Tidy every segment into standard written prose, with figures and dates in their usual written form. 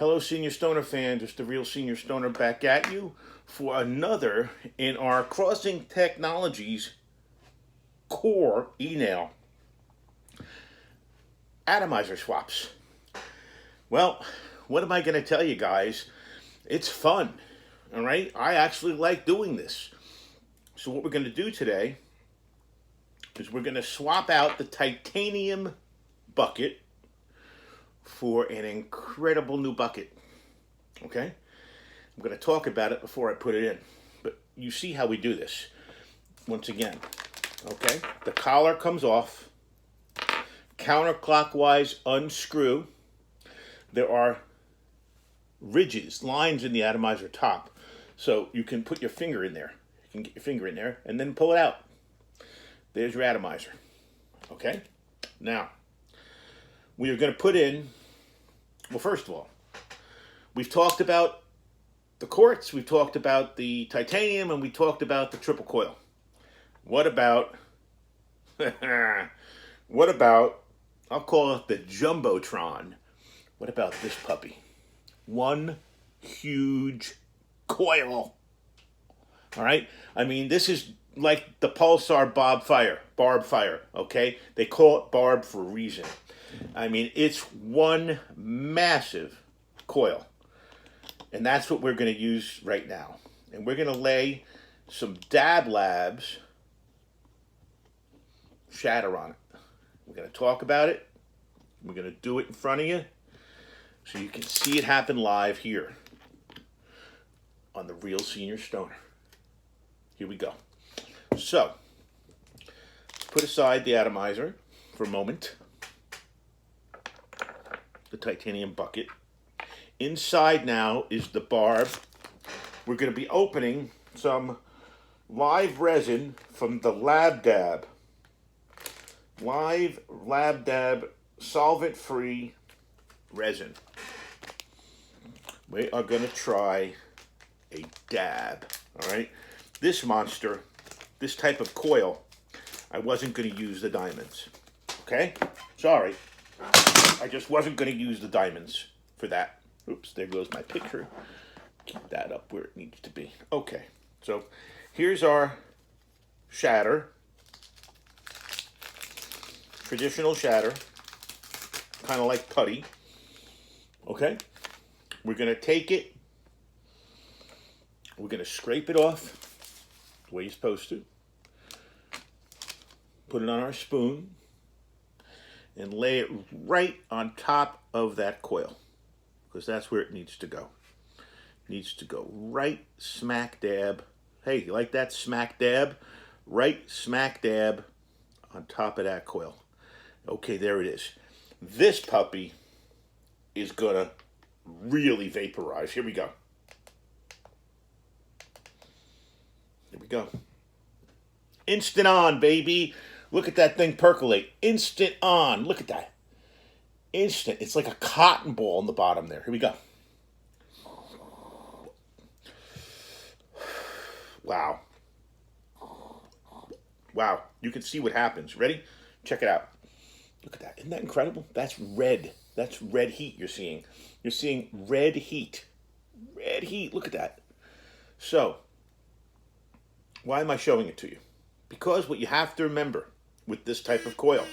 Hello, Senior Stoner fans. It's the real Senior Stoner back at you for another in our Crossing Technologies core email. Atomizer swaps. Well, what am I going to tell you guys? It's fun, all right? I actually like doing this. So what we're going to do today is we're going to swap out the titanium bucket for an incredible new bucket. Okay? I'm going to talk about it before I put it in. But you see how we do this. Once again, okay? The collar comes off. Counterclockwise unscrew. There are ridges, lines in the atomizer top. So you can put your finger in there. You can get your finger in there and then pull it out. There's your atomizer. Okay? Now, we are going to put in, well, first of all, we've talked about the quartz, we've talked about the titanium, and we talked about the triple coil. What about, I'll call it the Jumbotron. What about this puppy? One huge coil. All right? I mean, this is like the Pulsar Barb fire, okay? They call it Barb for a reason. I mean, it's one massive coil. And that's what we're going to use right now. And we're going to lay some Dab Labs shatter on it. We're going to talk about it. We're going to do it in front of you so you can see it happen live here on the Real Senior Stoner. Here we go. So, let's put aside the atomizer for a moment. The titanium bucket. Inside now is the Barb. We're going to be opening some live resin from the Lab Dab. Live Lab Dab solvent-free resin. We are going to try a dab. All right? This monster, this type of coil, I wasn't going to use the diamonds. Okay? Sorry. I just wasn't going to use the diamonds for that. Oops, there goes my picture. Keep that up where it needs to be. Okay, so here's our shatter. Traditional shatter. Kind of like putty. Okay? We're going to take it. We're going to scrape it off the way you're supposed to. Put it on our spoon. And lay it right on top of that coil. Because that's where it needs to go. It needs to go right smack dab. Hey, you like that smack dab? Right smack dab on top of that coil. Okay, there it is. This puppy is going to really vaporize. Here we go. Here we go. Instant on, baby. Look at that thing percolate. Instant on. Look at that. Instant. It's like a cotton ball on the bottom there. Here we go. Wow. Wow. You can see what happens. Ready? Check it out. Look at that. Isn't that incredible? That's red. That's red heat you're seeing. You're seeing red heat. Red heat. Look at that. So, why am I showing it to you? Because what you have to remember with this type of coil,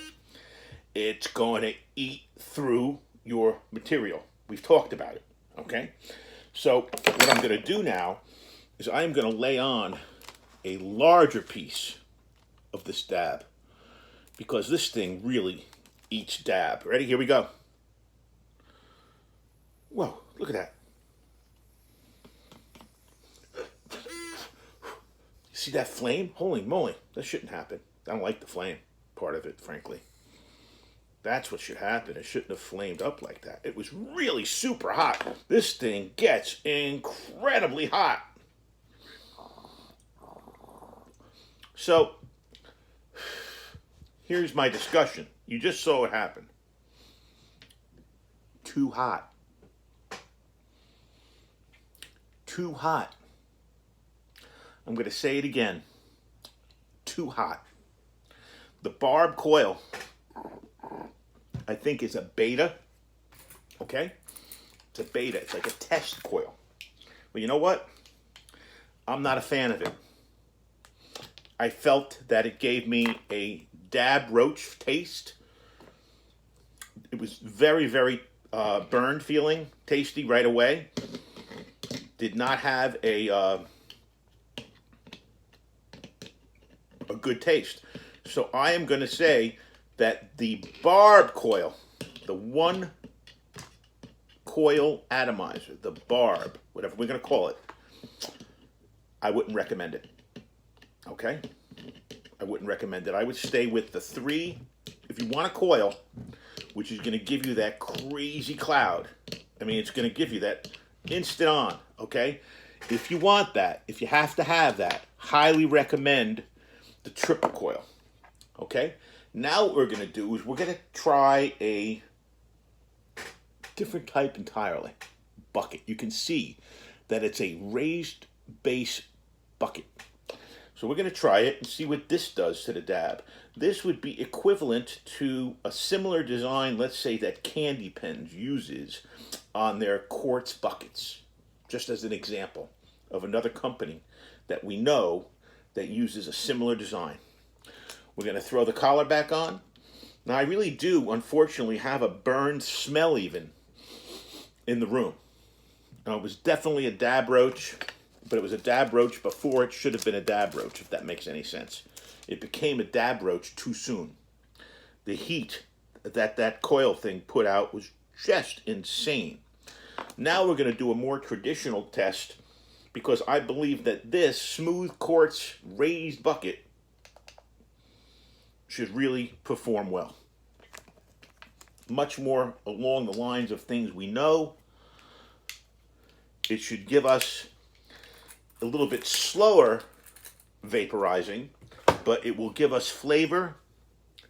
it's going to eat through your material. We've talked about it, okay? So what I'm going to do now is I'm going to lay on a larger piece of this dab because this thing really eats dab. Ready? Here we go. Whoa, look at that. See that flame? Holy moly, that shouldn't happen. I don't like the flame part of it, frankly. That's what should happen. It shouldn't have flamed up like that. It was really super hot. This thing gets incredibly hot. So, here's my discussion. You just saw it happen. Too hot. Too hot. I'm going to say it again. Too hot. The Barb coil, I think, is a beta. Okay? It's a beta. It's like a test coil. But you know what? I'm not a fan of it. I felt that it gave me a dab roach taste. It was very, very burned feeling, tasty right away. Did not have a good taste. So I am going to say that the Barb coil, the one coil atomizer, the Barb, whatever we're going to call it, I wouldn't recommend it. Okay? I wouldn't recommend it. I would stay with the 3. If you want a coil, which is going to give you that crazy cloud, I mean, it's going to give you that instant on, okay? If you want that, if you have to have that, highly recommend the triple coil, okay? Now what we're going to do is we're going to try a different type entirely, bucket. You can see that it's a raised base bucket. So we're going to try it and see what this does to the dab. This would be equivalent to a similar design, let's say, that Candy Pens uses on their Quartz buckets. Just as an example of another company that we know that uses a similar design. We're going to throw the collar back on. Now I really do, unfortunately, have a burned smell even in the room. Now, it was definitely a dab roach, but it was a dab roach before it should have been a dab roach, if that makes any sense. It became a dab roach too soon. The heat that coil thing put out was just insane. Now we're going to do a more traditional test, because I believe that this smooth quartz raised bucket should really perform well. Much more along the lines of things we know. It should give us a little bit slower vaporizing, but it will give us flavor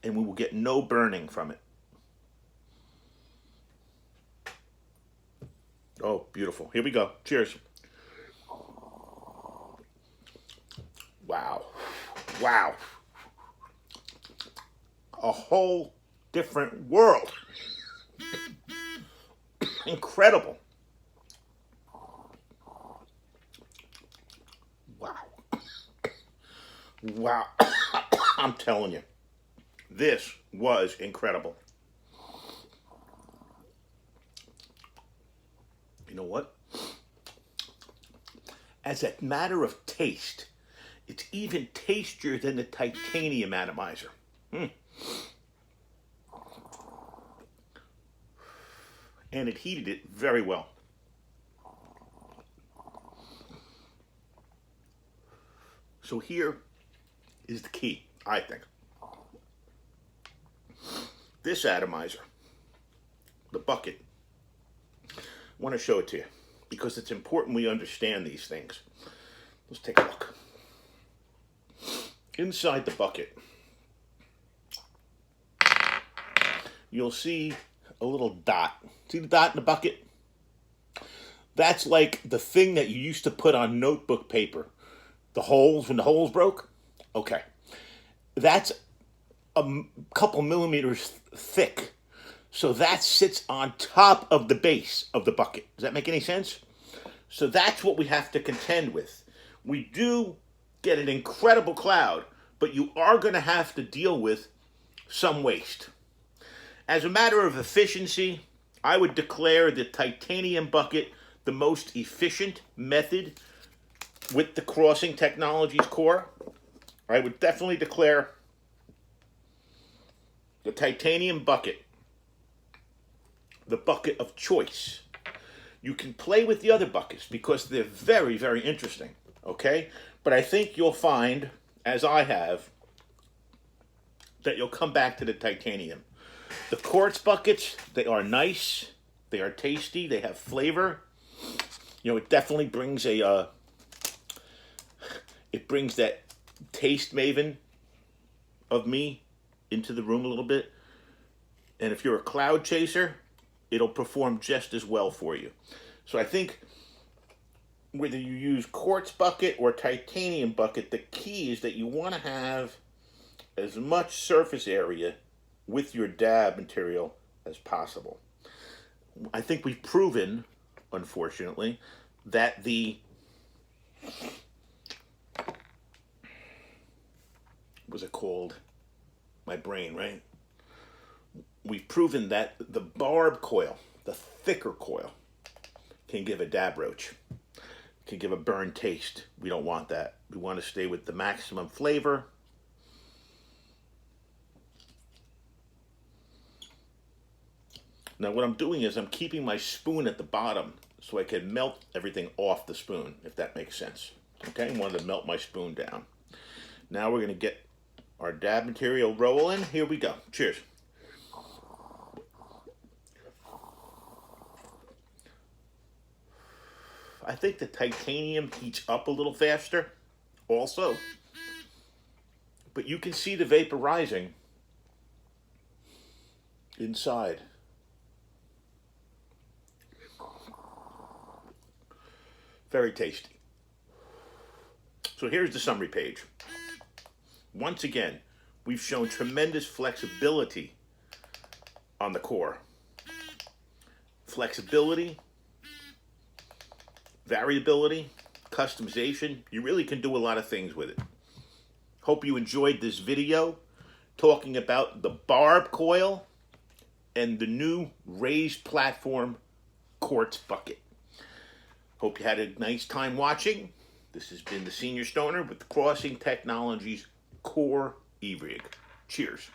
and we will get no burning from it. Oh, beautiful. Here we go. Cheers. Wow. Wow. A whole different world. Incredible. Wow. Wow. I'm telling you, this was incredible. You know what? As a matter of taste, it's even tastier than the titanium atomizer. And it heated it very well. So here is the key, I think. This atomizer, the bucket, I want to show it to you because it's important we understand these things. Let's take a look. Inside the bucket, you'll see a little dot. See the dot in the bucket? That's like the thing that you used to put on notebook paper. The holes, when the holes broke? Okay. That's a couple millimeters thick. So that sits on top of the base of the bucket. Does that make any sense? So that's what we have to contend with. We do get an incredible cloud, but you are going to have to deal with some waste. As a matter of efficiency, I would declare the titanium bucket the most efficient method with the Crossing Technologies core. I would definitely declare the titanium bucket the bucket of choice. You can play with the other buckets because they're very, very interesting, okay? But I think you'll find, as I have, that you'll come back to the titanium. The quartz buckets, they are nice, they are tasty, they have flavor. You know, it definitely brings it brings that taste maven of me into the room a little bit. And if you're a cloud chaser, it'll perform just as well for you. So I think whether you use quartz bucket or titanium bucket, the key is that you want to have as much surface area with your dab material as possible. I think we've proven unfortunately, that what's it called? My brain, right? We've proven that the Barb coil, the thicker coil, can give a dab roach, can give a burn taste. We don't want that. We want to stay with the maximum flavor. Now what I'm doing is I'm keeping my spoon at the bottom so I can melt everything off the spoon, if that makes sense. Okay, I wanted to melt my spoon down. Now we're going to get our dab material rolling. Here we go. Cheers. I think the titanium heats up a little faster also, but you can see the vapor rising inside. Very tasty. So here's the summary page. Once again, we've shown tremendous flexibility on the core. Flexibility, variability, customization. You really can do a lot of things with it. Hope you enjoyed this video talking about the Barb coil and the new raised platform quartz bucket. Hope you had a nice time watching. This has been the Senior Stoner with Crossing Technologies Core E-Rig. Cheers.